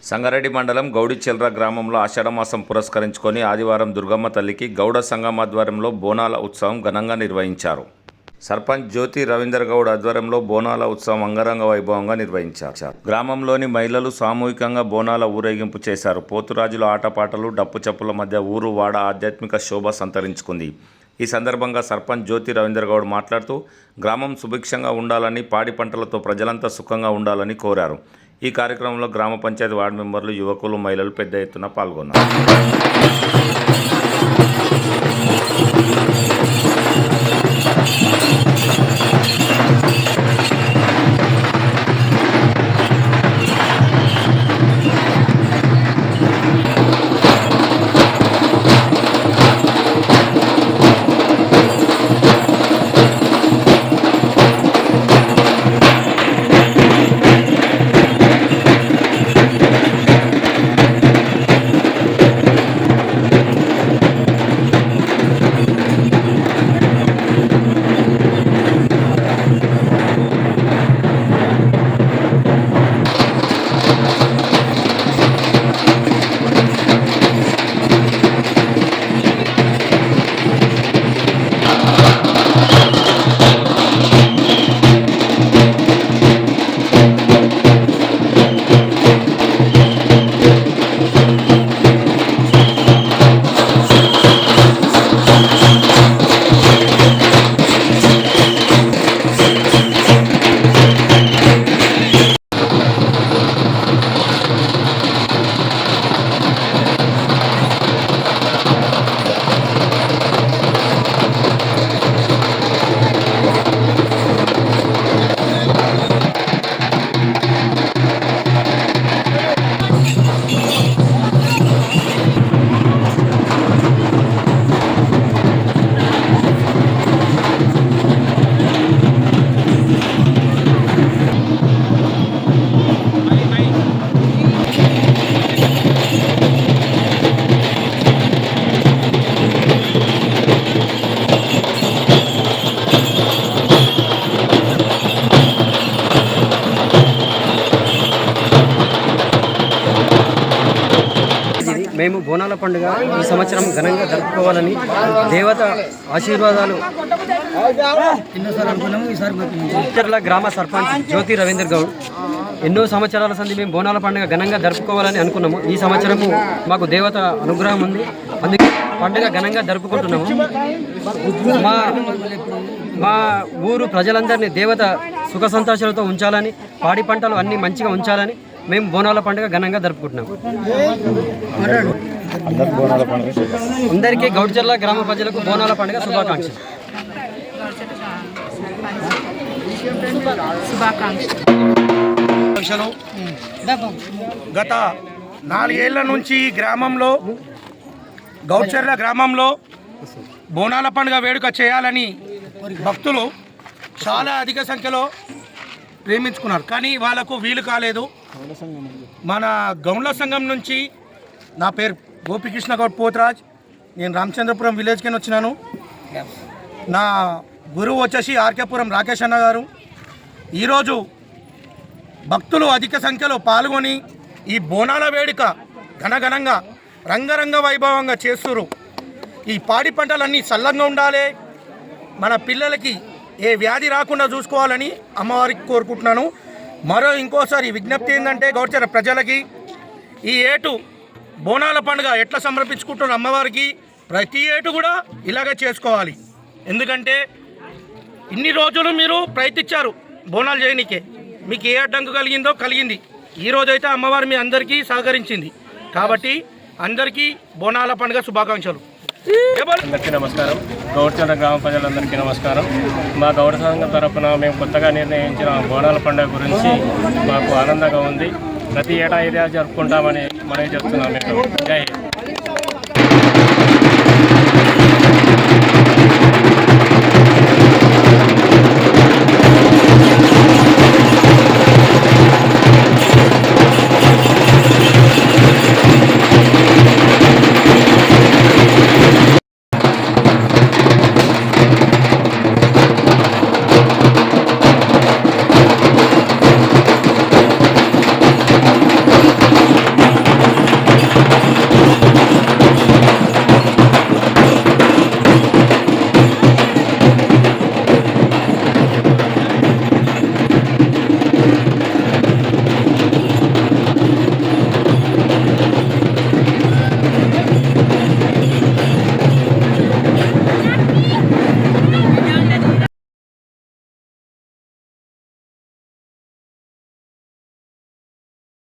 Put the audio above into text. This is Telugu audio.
సంగారెడ్డి మండలం గౌడిచెల్ర గ్రామంలో ఆషాఢమాసం పురస్కరించుకొని ఆదివారం దుర్గమ్మ తల్లికి గౌడ సంఘం ఆధ్వర్యంలో బోనాల ఉత్సవం ఘనంగా నిర్వహించారు. సర్పంచ్ జ్యోతి రవీందర్ గౌడ్ ఆధ్వర్యంలో బోనాల ఉత్సవం అంగరంగ వైభవంగా నిర్వహించారు. గ్రామంలోని మహిళలు సామూహికంగా బోనాల ఊరేగింపు చేశారు. పోతురాజుల ఆటపాటలు, డప్పు చప్పుల మధ్య ఊరు వాడ ఆధ్యాత్మిక శోభ సంతరించుకుంది. ఈ సందర్భంగా సర్పంచ్ జ్యోతి రవీందర్ గౌడ్ మాట్లాడుతూ గ్రామం సుభిక్షంగా ఉండాలని, పాడి పంటలతో ప్రజలంతా సుఖంగా ఉండాలని కోరారు. ఈ కార్యక్రమంలో గ్రామ పంచాయతీ వార్డు మెంబర్లు, యువకులు, మహిళలు పెద్ద ఎత్తున పాల్గొన్నారు. మేము బోనాల పండుగ ఈ సంవత్సరం ఘనంగా జరుపుకోవాలని దేవత ఆశీర్వాదాలు గౌడిచెర్ల గ్రామ సర్పంచ్ జ్యోతి రవీందర్ గౌడ్ ఎన్నో సంవత్సరాల సంది మేము బోనాల పండుగ ఘనంగా జరుపుకోవాలని అనుకున్నాము. ఈ సంవత్సరము మాకు దేవత అనుగ్రహం ఉంది, అందుకే పండుగ ఘనంగా జరుపుకుంటున్నాము. మా ఊరు ప్రజలందరినీ దేవత సుఖ సంతోషాలతో ఉంచాలని, పాడి పంటలు అన్నీ మంచిగా ఉంచాలని మేము బోనాల పండుగ ఘనంగా జరుపుకుంటున్నాం. అందరికీ గౌడిచెర్ల గ్రామ ప్రజలకు బోనాల పండుగ శుభాకాంక్షలు. గత 4 ఏళ్ల నుంచి గ్రామంలో గౌడిచెర్ల గ్రామంలో బోనాల పండుగ వేడుక చేయాలని భక్తులు చాలా అధిక సంఖ్యలో ప్రేమించుకున్నారు, కానీ వాళ్ళకు వీలు కాలేదు. మన గౌండ్ల సంఘం నుంచి నా పేరు గోపికృష్ణ గౌడ్ పోతరాజ్, నేను రామచంద్రపురం విలేజ్కి వచ్చినాను. నా గురువు వచ్చేసి ఆర్కేపురం రాకేష్ అన్న గారు. ఈరోజు భక్తులు అధిక సంఖ్యలో పాల్గొని ఈ బోనాల వేడుక ఘనఘనంగా రంగరంగ వైభవంగా చేస్తున్నారు. ఈ పాడి పంటలన్నీ చల్లంగా ఉండాలి, మన పిల్లలకి ఏ వ్యాధి రాకుండా చూసుకోవాలని అమ్మవారికి కోరుకుంటున్నాను. ఇంకోసారి విజ్ఞప్తి ఏంటంటే గౌడిచెర్ల ప్రజలకి ఈ ఏటు బోనాల పండుగ ఎట్లా సమర్పించుకుంటున్న అమ్మవారికి ప్రతి ఏటు కూడా ఇలాగే చేసుకోవాలి. ఎందుకంటే ఇన్ని రోజులు మీరు ప్రయత్నించారు బోనాలు చేయనికే, మీకు ఏ అడ్డంకు కలిగింది. ఈరోజైతే అమ్మవారు మీ అందరికీ సహకరించింది, కాబట్టి అందరికీ బోనాల పండుగ శుభాకాంక్షలు. అందరికీ నమస్కారం. గౌడిచెర్ల గ్రామ ప్రజలందరికీ నమస్కారం. మా గౌడ సంఘం తరఫున మేము కొత్తగా నిర్ణయించిన బోనాల పండుగ గురించి మాకు ఆనందంగా ఉంది. ప్రతి ఏటా ఇదే జరుపుకుంటామని మనం చెప్తున్నాం. మీకు జై హింద్.